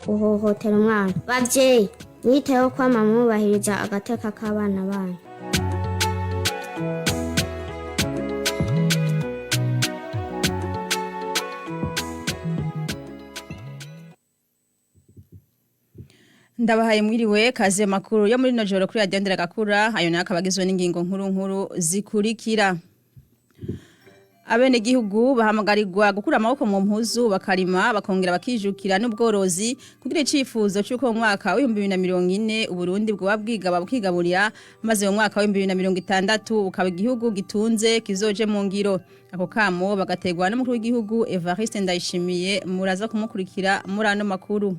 guhohotera umwana. Bavyeyi mwiteho kwama mwubahiriza agateka k'abana banyu. Ndabahaye mwiriwe kaze makuru yo muri nojoro kuri radio Nderagakura ayo nakabagizwe n'ingingo nkuru zikurikira. Abene gihugu bahamagarirwa gukura amaboko mu mpuzu bakarima bakongera bakijukira n'ubworozi kugira icifuzo cyuko mu mwaka wa 2040 Uburundi bwo babwigaba bukigaburira maze mu mwaka wa 2060 ukaba igihugu gitunze kizoje mu ngiro. Ako kamo bagategwa n'umukuru w'igihugu Evariste Ndayishimiye muraza kumukurikira muri ano makuru.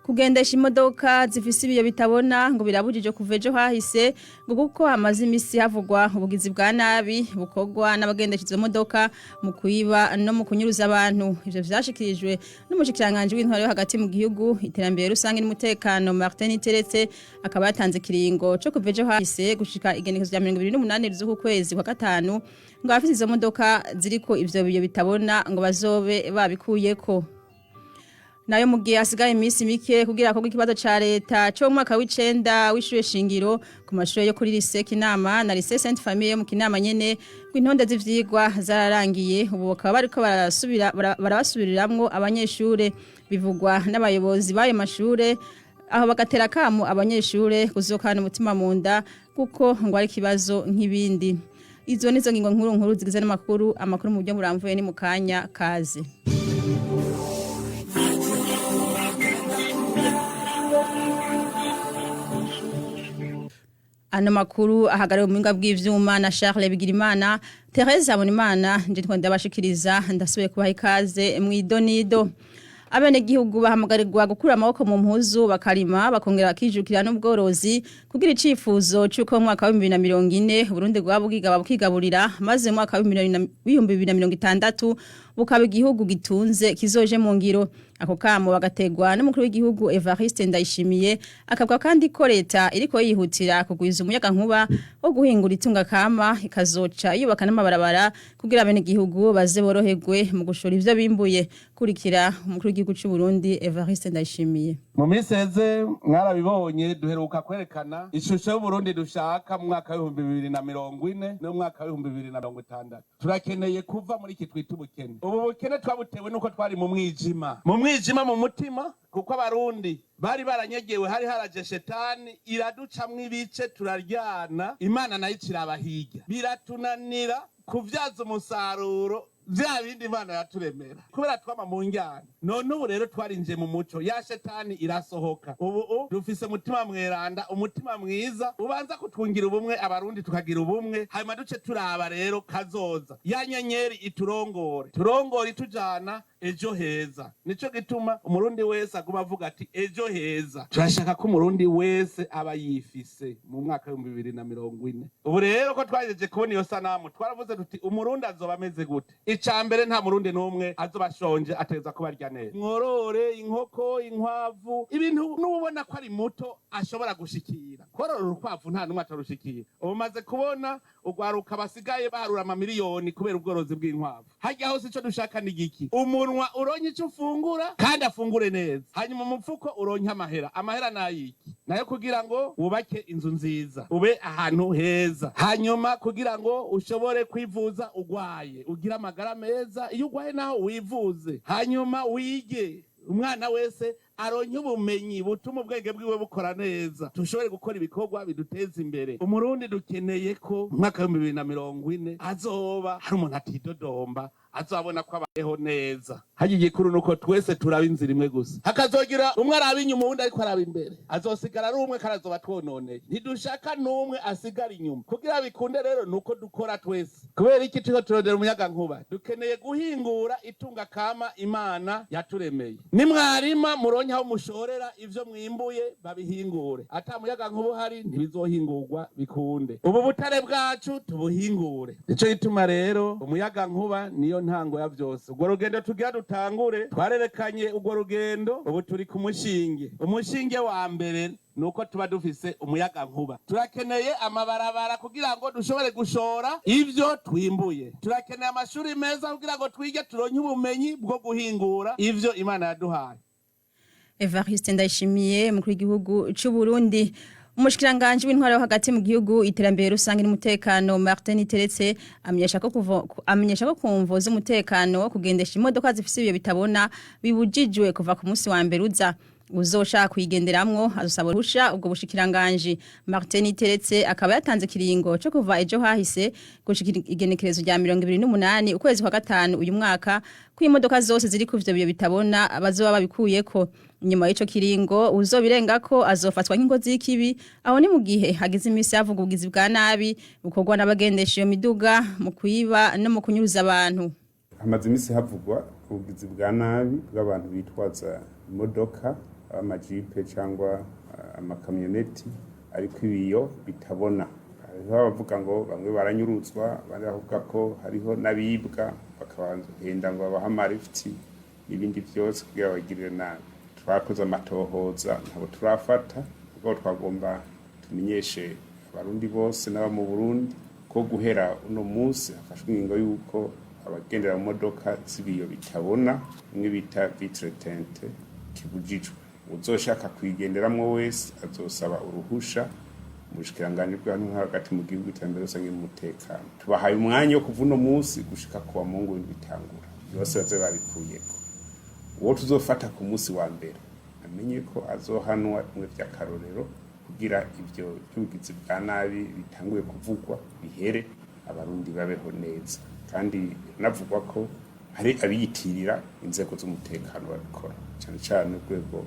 Kugendesha imodoka zifise ibiyo bitabona ngo birabujije kuvejo hahise ngo kuko hamaze imisi havugwa ubugizi bwa nabi bukogwa n'abagendesha izo modoka mu kuyiba no mu kunyuruza abantu. Ivyo vyashikirijwe n'umushikiranganje w'intwaro yo hagati mu gihugu iterambere rusange n'umutekano Martin Teretse akaba yatanze kiringo cyo kuvejo hahise gushika igenekezo rya 28 z'uku kwezi kwa gatanu ngo abafite izo modoka ziriko ivyo biyo bitabona ngo bazobe babikuyeko. Nayo mugihe asigaye imisi mike kugira ko ikibazo ca leta cyo mu mwaka w'icenda w'ishure shingiro ku mashure yo kuri lycée Kinama na lycée Sainte Famille yo mu Kinama nyene kw'intonde z'ivyigwa zararangiye ubu bakaba bariko barabasubiriramwo abanyeshure bivugwa n'abayobozi bayo mashure aho bagatera kamo abanyeshure kuzokana umutima mu nda kuko ngo ari kibazo nk'ibindi. Izo nizo ngingo nkuru zigize n'amakuru mu buryo buramvuye ni mukanya kaze. Ano makuru ahagariwe mu mwinga bw'ivyuma na Charles Bigirimana, Teresa Bonimana nje ndabashikiriza ndasubiye kubaha ikaze mw'idonido. Abene gihugu bahamagarirwa gukura amaboko mu mpuzu bakarima bakongera bakijukira n'ubworozi kugira icifuzo cyuko mu mwaka wa 2040 Burundi bwabugigaba bukigaburira maze mu mwaka wa 2060 bukaba igihugu gitunze kizoje mu ngiro. Ako kamo bagategwa n'umukuru w'igihugu Evariste Ndayishimiye akabwa kandi ko leta iriko yihutira kugwiza umuyaga nkuba wo guhingura itunga kama ikazoca yubaka n'amabarabara kugira abene gihugu baze boroherwe mu gushora ivyo bimbuye. Kurikira umukuru w'igihugu cy'u Burundi Evariste Ndayishimiye. Mu miseze mwarabibonye duheruka kwerekana ishusho y'u Burundi dushaka mu mwaka wa 2040 no mu mwaka wa 2060. Turakeneye kuva muri iki twita ubukene. Ubu bukene twabutewe nuko twari mu mwijima mu mutima kuko abarundi bari baranyegewe hari haraje shetani iraducamwe ibice turaryana Imana nayo ikirabahiga biratunanira kuvyaza umusaruro vya bindi Imana yaturemera kubera twama mu njyana. None ubu rero twarinje mu muco ya shetani irasohoka. Ubu dufise mutima mweranda umutima mwiza ubanza kutwungira ubumwe abarundi tukagira ubumwe hanyuma duce turaba rero kazoza ya nyenyeri turongore tujana ejo heza. Nico gituma umurundi wese aguma avuga ati ejo heza. Turashaka ko umurundi wese aba yifise mu mwaka wa 2040. Ubu rero ko twajeje kubona iyo sanamu twaravuze tuti umurundi azoba ameze gute. Icambere nta murundi numwe azobashonje ateza kubarya neza. Mworore inkoko inkwavu ibintu nubona ko ari muto ashobora gushikira. Korora urukwavu nta numwe atarushikira. Umaze kubona ugwaruka basigaye barura amamiliyoni kubera ubworozi bw'inkwavu. Hajya hose ico dushaka ni giki? Umunwa uronke ico ufungura kandi afungure neza. Hanyuma mu mfuko uronke amahera nayiki nayo kugira ngo wubake inzu nziza ube ahantu heza. Hanyuma kugira ngo ushobore kwivuza ugwaye ugira amagara meza iyo ugwaye naho wivuze. Hanyuma wige umwana wese aronke ubumenyi butuma ubwenge bwiwe bukora neza tushobore gukora ibikorwa biduteza imbere. Umurundi dukeneye ko mwaka wa 2040 azoba hari umuntu atidodomba azabona ko abayeho neza. Haje igikuru nuko twese turaba inzira imwe gusa hakazogira umwe araba inyuma uwundi ariko araba imbere azosigara ari umwe karazoba twononeye. Ntidushaka numwe asigara inyuma kugira bikunde rero nuko dukora twese. Kubera iki tuko turondera umuyaga nkuba dukeneye guhingura itunga kama Imana yaturemeye. Nimwarima muronke aho mushorera ivyo mwimbuye babihingure. Ata muyaga nkuba hari ntibizohingurwa bikunde. Ubu butare bwacu tubuhingure. Ico gituma rero umuyaga nkuba niyo ntango ya vyose. Ubwo rugendo tugira dutangure twarerekanye ubwo rugendo ubu turi ku umushinge wa mbere nuko tuba dufise umuyaga nkuba. Turakeneye amabarabara kugira ngo dushobore gushora ivyo twimbuye. Turakeneye amashuri meza kugira ngo twige turonke ubumenyi bwo guhingura ivyo Imana yaduhaye. Evariste Ndayishimiye mukuru w'igihugu c'u Burundi. Umushikiranganje w'intwaro yo hagati mu gihugu iterambere rusange n'umutekano Martin Teretse amenyesha ko kumvo z'umutekano kugendesha imodoka zifise ibiyo bitabona bibujijwe kuva ku munsi wa mbere uzoshaka kuyigenderamwo azosaba ruhusha ubwo bushikiranganje. Martin Teretse akaba yatanze kiringo cyo kuva ejo hahise gushikira igenekerezo rya 28 ukwezi kwa gatanu uyu mwaka ku imodoka zose ziri kuvyo biyo bitabona bazoba babikuyeko. Nyuma y'ico kiringo uzobirenga ko azofatwa nk'ingozi y'ikibi aho ni mu gihe hagize imisi yavuga ubugizi bwa nabi bukorwa n'abagendesha iyo miduga mu kuyiba no mu kunyuruza abantu. Hamaze imisi havugwa ubugizi bwa nabi bw'abantu bitwaza imodoka amajipe cyangwa amakamyoneti ariko ibiyo bitabona. Hariho abavuga ngo bamwe baranyuruzwa abandi bavuga ko hariho nabibwa bakabahenda ngo babaha amarifti n'ibindi byose kugira bagirire nabi. Twakoze amatohoza ntabo turafata ubwo twagomba tumenyeshe abarundi bose n'aba mu Burundi ko guhera uno munsi hafashwe ingingo yuko abagendera mu modoka zibiyo bitabona imwe bita vitre teinte kibujijwe. Uzoshaka kwigenderamwo wese azosaba uruhusha mushikiranganje bw'abantu hagati mu gihugu iterambere rusange n'umutekano. Tubahaye umwanya wo kuva uno munsi gushika kuwa Mungu bitangura byose baze babikuyeko. Uwo tuzofata ku munsi wa mbere amenye ko azohanwa mwe by'akarorero kugira ibyo byugizi bwa nabi bitanguye kuvugwa bihere abarundi babeho neza kandi navugwa ko hari abiyitirira inzego z'umutekano babikora cyane cyane urwego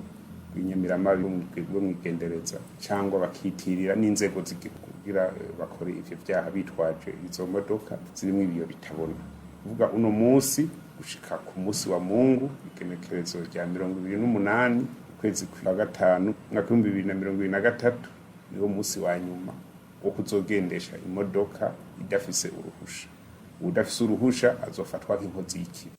rw'inyamiramabi rwo mwigendereza cyangwa bakitirira n'inzego z'igihugu kugira bakore ivyo byaha bitwaje izo modoka zirimo ibiyo bitabona. Kuvuga uno munsi gushika ku munsi wa Mungu igenekerezo rya 28 ukwezi kwa gatanu mwaka 2023 niwo munsi wa nyuma wo kuzogendesha imodoka idafise uruhusha. Udafise uruhusha azofatwa nk'inkozi y'ikibi.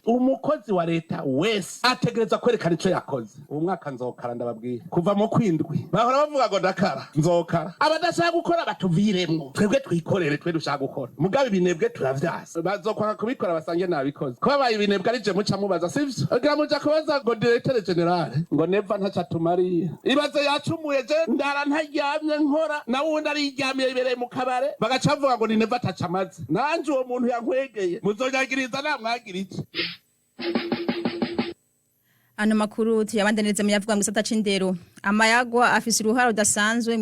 Umukozi wa leta wese ategereza kwerekana ico yakoze. Uwo mwaka nzokara ndababwiye kuva mu kwindwi bahora bavuga ngo ndakara nzokara abadashaka gukora batuviremwo twebwe twikorere twe dushaka gukora mugabe ibinebwe turavyasa bazokwanga kubikora basange nabikoze ko babaye ibinebwe arije muca mubaza sivyo agira muja kubaza ngo directeur general ngo neva ntaca tumariye ibaze yacumuye je ndara ntaryamye nkora na wundi ari iryamiye ibereye mu kabare bagaca bavuga ngo ni neva taca amaze nanje uwo muntu yankwegeye muzonyagiriza namwagira iki. Ano makuru tuyabandaniriza mu yavuga mu gisata c'indero. Amayagwa afise uruhara udasanzwe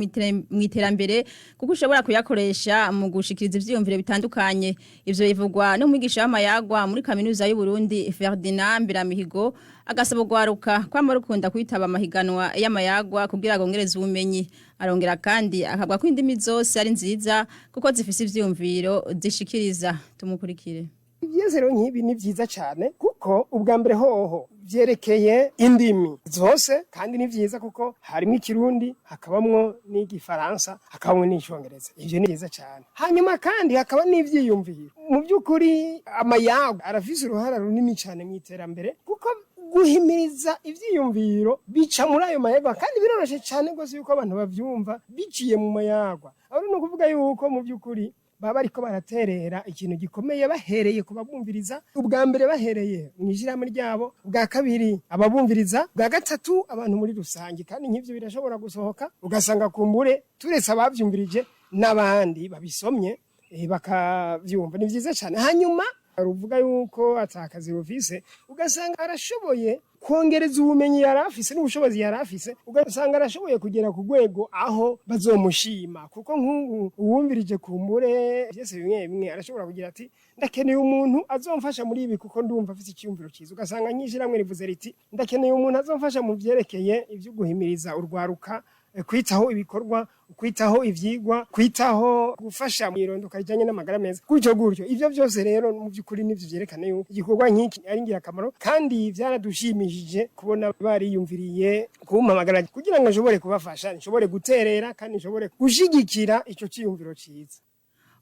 mu iterambere kuko ushobora kuyakoresha mu gushikiriza ivyiyumviro bitandukanye. Ivyo bivugwa no mwigisha w'amayagwa muri kaminuza y'u Burundi Ferdinand Mbiramihigo agasaba gwaruka kwama rukunda kwitaba amahiganwa y'amayagwa kugira gongereza ubumenyi. Arongera kandi akabwa ko indimi zose ari nziza kuko zifise ivyiyumviro zishikiriza. Tumukurikire. Ivyezero nk'ibi ni vyiza cyane kuko ubwa mbere hoho vyerekeye indimi zose kandi ni vyiza kuko harimo ikirundi hakabamwo n'igifaransa hakabamwo n'icyongereza ivyo ni vyiza cyane hanyuma kandi hakaba n'ivyiyumviro mu by'ukuri amayago arafise uruhara runini cyane mu iterambere kuko guhimiriza ivyiyumviro bica muri ayo mayagwa kandi biroroshe cyane gose yuko abantu bavyumva biciye mu mayagwa aho no kuvuga yuko mu by'ukuri baba ariko baraterera ikintu gikomeye bahereye kubabumviriza ubwa mbere bahereye mw'ijiramo ryabo ubwa kabiri ababumviriza ubwa gatatu abantu muri rusange kandi nk'ivyo birashobora gusohoka ugasanga kumbure turetse abavyumvirije n'abandi babisomye bakavyumva ni vyiza cyane hanyuma ruvuga yuko atakazi rufise ugasanga arashoboye kongereza ubumenyi yarafise n'ubushobozi yarafise ugasanga arashoboye kugera ku rwego aho bazomushima kuko nk'ubu uwumvirije kumbure byose bimwe arashobora kugira ati ndakeneye umuntu azomfasha muri ibi kuko ndumva afite icyumviro cyiza ugasanga nyishiramwe rivuze riti ndakeneye umuntu azomfasha mu byerekeye ivyo guhimiriza urwaruka kwitaho ibikorwa kwitaho ivyigwa kwitaho gufasha mu irondoka rijanye n'amagara meza gutyo ivyo byose rero mu by'ukuri nivyo vyerekana yuko igikorwa nk'iki ari ngirakamaro kandi vyaradushimishije kubona bariyumviriye kumpamagara kugira ngo nshobore kubafasha nshobore guterera kandi nshobore gushigikira ico ciyumviro ciza.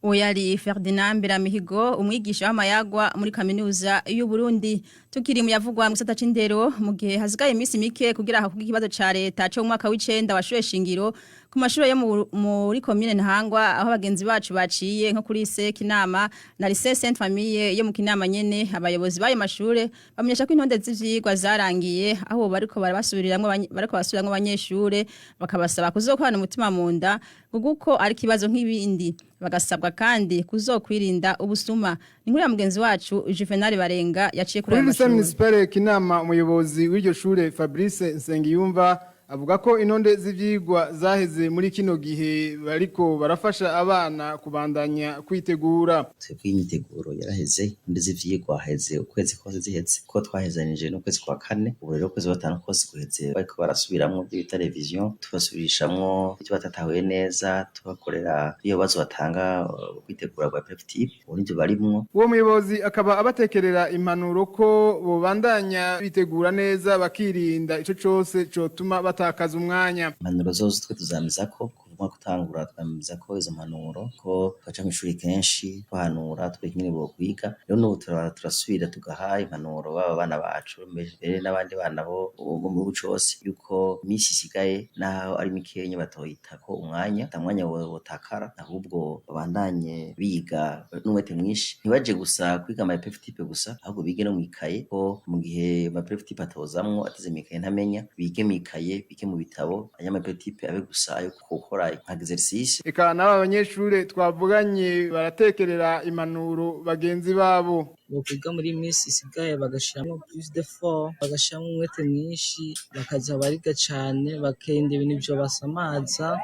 Oyari Ferdinand Mbiramihigo umwigisha w'amayagwa muri kaminuza y'u Burundi tukiri mu yavugwa mu gisata c'indero mu gihe hazigaye imisi mike kugira hakuga ikibazo ca leta cyo mu mwaka w'icenda washuye shingiro ku mashuri yo muri commune Ntahangwa aho abagenzi bacu baciye nko kuri Kinama na lycée Sainte-Famille yo mu Kinama nyene abayobozi bayo mashure bamenyesha ko intonde z'ivyigwa zarangiye aho bariko basubiramwo abanyeshure bakabasaba kuzokorana umutima mu nda kuko ari kibazo nk'ibindi bagasabwa kandi kuzokwirinda ubusuma inkuru ya mugenzi wacu Juvenal Barenga yaciye kuri lycée municipale Kinama umuyobozi w'iryo shure Fabrice Nsengiyumva avuga ko intonde z'ivyigwa zaheze muri kino gihe bariko barafasha abana kubandanya kwitegura. Twebwe imyiteguro yaraheze intonde z'ivyigwa heze ukwezi kose ziheze ko twahezanije no kwezi kwa kane ubu rero kwezi gatanu kose guheze bariko barasubiramwo byo television tubasubirishamwo icyo batatahuye neza tubakorera iyo bazo batanga kwitegura kwa prefective uburyo barimwo. Uwo muyobozi akaba abatekerera impanuro ko bobandanya bitegura neza bakirinda ico cose cotuma batakaza umwanya. Impanuro zose twe tuzamiza ko kuva gutangura twamiza ko izo mpanuro ko twaca mu ishuri kenshi twahanura turi nyine bo kwiga rero no turasubira tugaha impanuro baba bana bacu mbere n'abandi bana bo mu bucose yuko misi sigaye naho ari mikenya batoyita ko umwanya tamwanya wotakara ahubwo babandanye biga n'umwete mwinshi ntibaje gusa kwiga ama PFTP gusa ahubwo bige no mwikaye ko mu gihe ama PFTP atozamwo atize mikaye ntamenya bige mikaye bige mu bitabo anya PFTP abe gusa ayo gukora exercice. Eka naba abanyeshure twavuganye baratekerera impanuro bagenzi babo. Kwiga muri misi isigaye bagashiramo plus d'effort bagashiramo umwete mwinshi bakaza bariga cane bakenda ibintu byo basamaza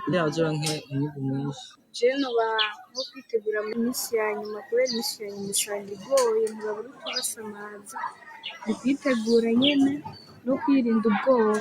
kugira bazoronke umwimbu mwinshi. Jeno no kwitegura mu misi ya nyuma kubera misi ya nyuma usanga igoye ntibabura uko basamaza kwitegura nyene no kwirinda ubwoba.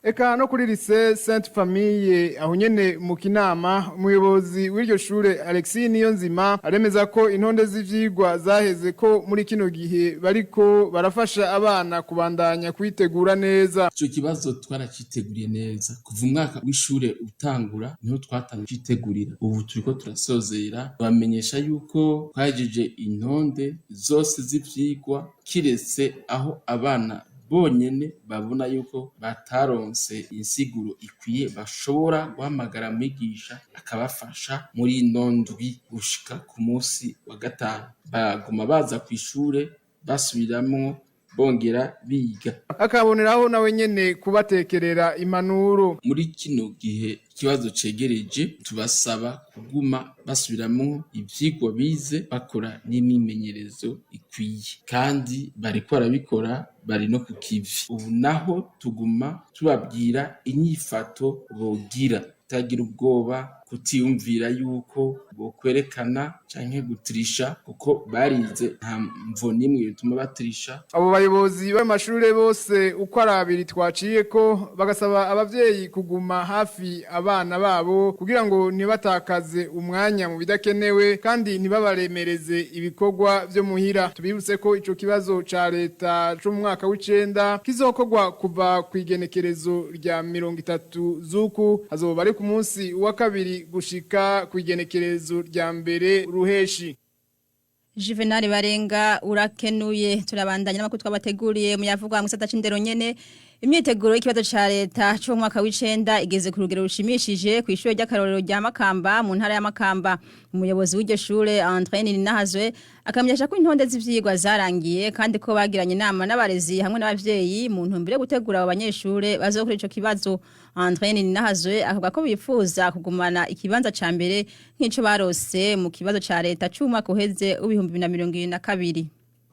Eka no kuri lycée Sainte-Famille aho nyene mu Kinama umuyobozi w'iryo shure Alexis Niyonzima aremeza ko intonde z'ivyigwa zaheze ko muri kino gihe bariko barafasha abana kubandanya kwitegura neza. Ico kibazo twaraciteguriye neza kuva umwaka w'ishure utangura niho twatangiye kwitegurira ubu turiko turasozera bamenyesha yuko twajeje intonde zose z'ivyigwa kiretse aho abana bonyene babona yuko bataronse insiguro ikwiye bashobora guhamagara mwigisha akabafasha muri ndwi gushika ku munsi wa gatanu baguma baza kw'ishure basubiramwo bongera biga akaboneraho nawe nyene kubatekerera impanuro muri kino gihe ikibazo cegereje tubasaba kuguma basubiramwo ivyigwa bize bakora n'imimenyerezo ikwiye kandi bariko barabikora bari no kukivi ubu naho tuguma tubabwira inyifato bogira tagira ubwoba kutiyumvira yuko bokwerekana canke gutirisha kuko barize nta mvo nimwe bituma batirisha. Abo bayobozi b'amashure bose uko arabiri twaciye ko bagasaba abavyeyi kuguma hafi abana babo kugira ngo ntibatakaze umwanya mu bidakenewe kandi ntibabaremereze ibikorwa vyo muhira. Tubibutse ko ico kibazo ca leta cyo mu mwaka w'icenda kizokorwa kuva kwigenekerezo rya 30 zuku hazoba ari ku munsi wa kabiri gushika kwigenekerezo rya mbere ruheshi. Juvenal Barenga urakenuye turabandanya n'amakuru twabateguriye muyavugwa mu gisata c'indero nyene imyiteguro y'ikibazo ca leta cyo mu mwaka w'icenda igeze ku rugero rushimishije ku ishure ry'akarorero rya Makamba mu ntara ya Makamba umuyobozi w'iryo shure André Ninahazwe akamyesha ko intonde z'ivyigwa zarangiye kandi ko bagiranye inama n'abarezi hamwe n'abavyeyi mu ntumbero yo gutegura abo banyeshure bazokora ico kibazo. André Ninahazwe avuga ko bifuza kugumana ikibanza ca mbere nk'ico barose mu kibazo ca leta c'umwaka uheze w'ibihumbi 2022.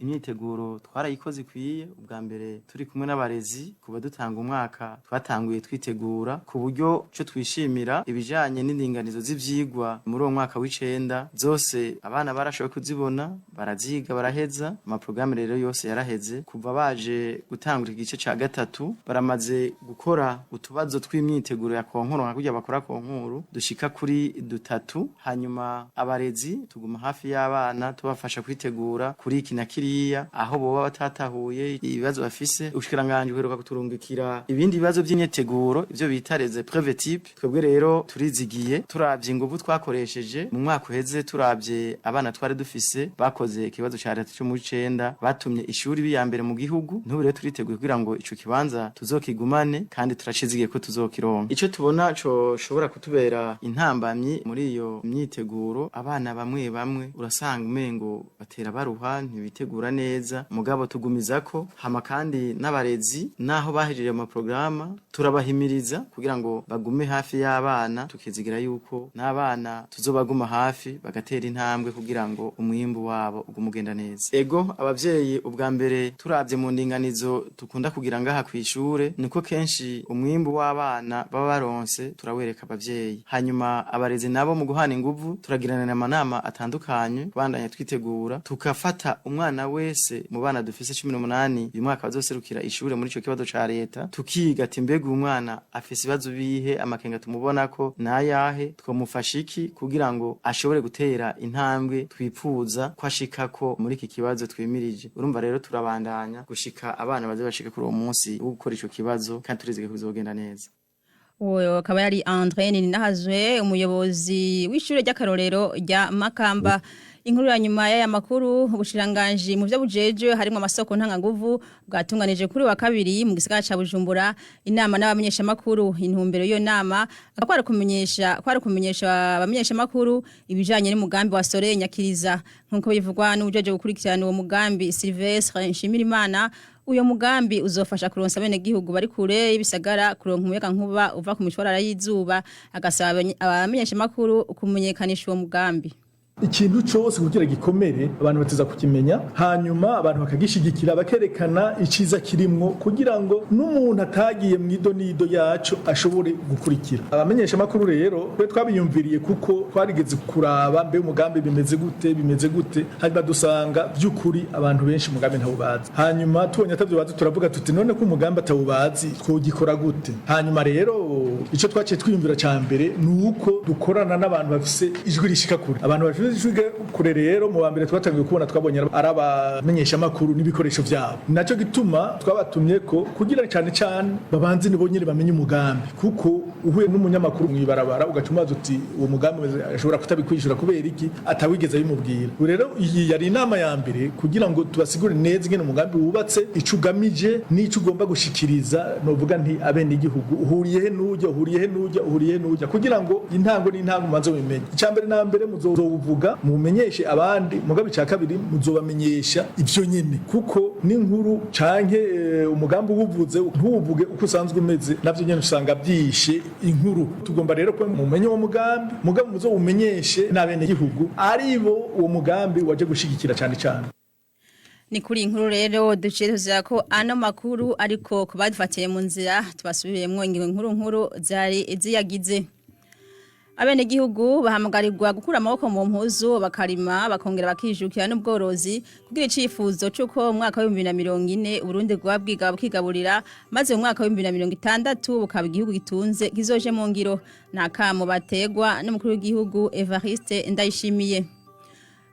Imyiteguro twarayikoze ikwiye ubwa mbere turi kumwe n'abarezi kuba dutanga umwaka twatanguye twitegura ku buryo cyo twishimira ibijanye n'indinganizo z'ivyigwa muri uwo mwaka w'icenda zose abana barashoboye kuzibona baraziga baraheza ama programme rero yose yaraheze kuva baje gutangura igice ca gatatu baramaze gukora utubazo tw'imyiteguro ya konkuru nka kujya bakora konkuru dushika kuri dutatu hanyuma abarezi tuguma hafi y'abana tubafasha kwitegura kuri iki na kiri kuriya aho boba batatahuye ibibazo bafise ubushikiranganje buheruka kuturungikira ibindi bibazo by'imyiteguro ivyo bita les épreuves type twebwe rero turizigiye turavye inguvu twakoresheje mu mwaka uheze turavye abana twari dufise bakoze ikibazo ca leta cyo mu 9 batumye ishuri biyambere mu gihugu n'ubu rero turiteguye kugira ngo ico kibanza tuzokigumane kandi turacizigiye ko tuzokironka ico tubona co shobora kutubera intambamyi muri iyo myiteguro abana bamwe bamwe urasanga umengo batera baruha ntibitegura neza mugabo tugumizako hama kandi n'abarezi naho bahejeje mu programa turabahimiriza kugira ngo bagume hafi y'abana tukizigira yuko n'abana tuzobaguma hafi bagatera intambwe kugira ngo umwimbu wabo ugumugenda neza ego abavyeyi ubwa mbere turavye mu ndinganizo tukunda kugira ngaha kwishure niko kenshi umwimbu w'abana baba baronse turawereka abavyeyi hanyuma abarezi nabo mu guhana inguvu turagirana amanama atandukanye bandanya twitegura tukafata umwana wese mu bana dufise 18 uyu mwaka bazoserukira ishure muri ico kibazo ca leta tukiga ati mbega umwana afise ibibazo bihe amakenga tumubona ko nayahe twamufasha iki kugira ngo ashobore gutera intambwe twipfuza kwashikako muri iki kibazo twimirije urumva rero turabandanya gushika abana baze bashika kuri uwo munsi wo gukora ico kibazo kandi turizige kuzogenda neza uwo akaba yari André Ninahazwe umuyobozi w'ishure ry'akarorero rya Makamba inkuru ya nyuma ya makuru ubushiranganje mu byo bujeje harimo amasoko ntanganguvu bwatunganije kuri wa kabiri mu gisagara ca Bujumbura inama n'abamenyesha makuru intumbero yo nama akwara kumenyesha abamenyesha makuru ibijanye n'umugambi wa Sore Nyakiriza nkuko bivugwa n'ubujeje gukurikirana uwo mugambi Sylvestre Nshimirimana uyo mugambi uzofasha kuronsa bene gihugu bari kure y'ibisagara kuronka umuyaga nkuba uva ku mishwarara y'izuba agasaba abamenyesha makuru kumenyekanisha uwo mugambi ikintu cyose kugira gikomere abantu bateza kukimenya hanyuma abantu bakagishigikira bakerekana iciza kirimwo kugira ngo n'umuntu atagiye mu idonido yacu ashobore gukurikira abamenyesha makuru rero twe twabiyumviriye kuko twarigeze kuraba mbe umugambi bimeze gute hanyuma dusanga by'ukuri abantu benshi umugambi ntawo bazi hanyuma tubonye atavyo bazi turavuga tuti none ko umugambi atawo bazi twogikora gute hanyuma rero ico twaciye twiyumvira ca mbere nuko dukorana n'abantu bafise ijwi rishika kure abantu bafise kure rero mu bambere twatangiye kubona twabonye arabamenyesha makuru n'ibikoresho byabo naco gituma twabatumye ko kugira cyane babanze nibo nyine bamenye umugambi kuko uhuye n'umunyamakuru mwibarabara ugacumaza uti uwo mugambi ashobora kutabikwishura kubera iki atawigeza bimubwira rero iyi yari inama ya mbere kugira ngo tubasigure neza ingene umugambi wubatse icugamije n'ico ugomba gushikiriza novuga nti abene igihugu uhuriye n'ujya kugira ngo intango n'intango manze bimenye icambere na mbere muzovuga mumenyeshe abandi mugabe ca kabiri muzobamenyesha ivyo nyene kuko n'inkuru canke umugambi ubuvuze ntuvuge uko usanzwe umeze navyo nyene usanga byishe inkuru tugomba rero ko mumenye uwo mugambi muzowumenyeshe n'abene gihugu aribo uwo mugambi waje gushigikira cyane ni kuri inkuru rero ducereza ko ano makuru ariko kubadufatiye mu nzira tubasubiremwo ingingo nkuru zari ziyagize abene gihugu bahamagarirwa gukura amaboko mu mpuzu bakarima bakongera bakijukira n'ubworozi kugira icifuzo cyuko mu mwaka wa 2040 Burundi bwabwiga bukigaburira maze mu mwaka wa 2060 bukaba igihugu gitunze kizoje mu ngiro nakamo bategwa n'umukuru w'igihugu Evariste Ndayishimiye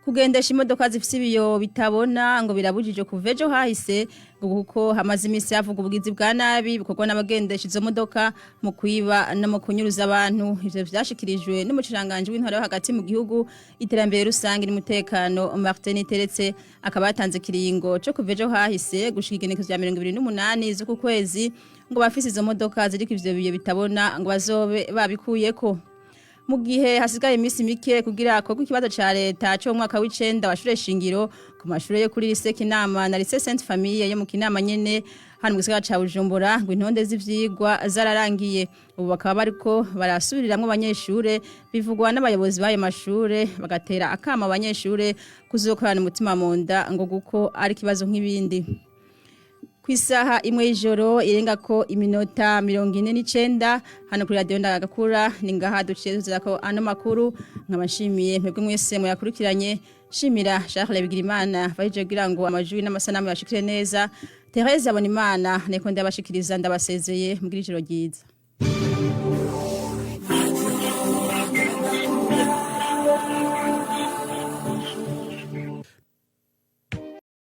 kugendesha imodoka zifise ibiyo bitabona ngo birabujije kuvejo hahise kuko hamaze imisi yavuga ubugizi bwa nabi bukorwa n'abagendesha izo modoka mu kwiba no mu kunyuruza abantu ivyo vyashikirijwe n'umuciranganje w'intwaro yo hagati mu gihugu iterambere rusange n'umutekano Martin Teretse akaba yatanze kiringo cyo kuvejo hahise gushika igenekezo ya 28 zo ku kwezi ngo bafise izo modoka ziriko ivyo biyo bitabona ngo bazobe babikuyeko mu gihe hasigaye imisi mike kugira akorwe ikibazo ca leta cyo mwaka w'9 washure shingiro ku mashure yo kuri lycée Kinama na lycée Sainte Famille yo mu Kinama nyene hano mu gisagara ca Bujumbura ngo intonde z'ivyigwa zararangiye ubu bakaba bariko barasubiriramwe abanyeshure bivugwa n'abayobozi bayo mashure bagatera akama abanyeshure kuzokorana umutima mu nda ngo guko ari kibazo nk'ibindi Kwisaha imwe y'ijoro irenga ko iminota 49 hano kuri radio Nderagakura ningaha ducezera ko ano makuru nkabashimiye mwebwe mwese muyakurikiranye shimira Charles Bigirimana baje kugira ngo amajwi n'amasanamu yashikire neza Therese Abonimana neko ndabashikiriza ndabasezeye mugira ijoro ryiza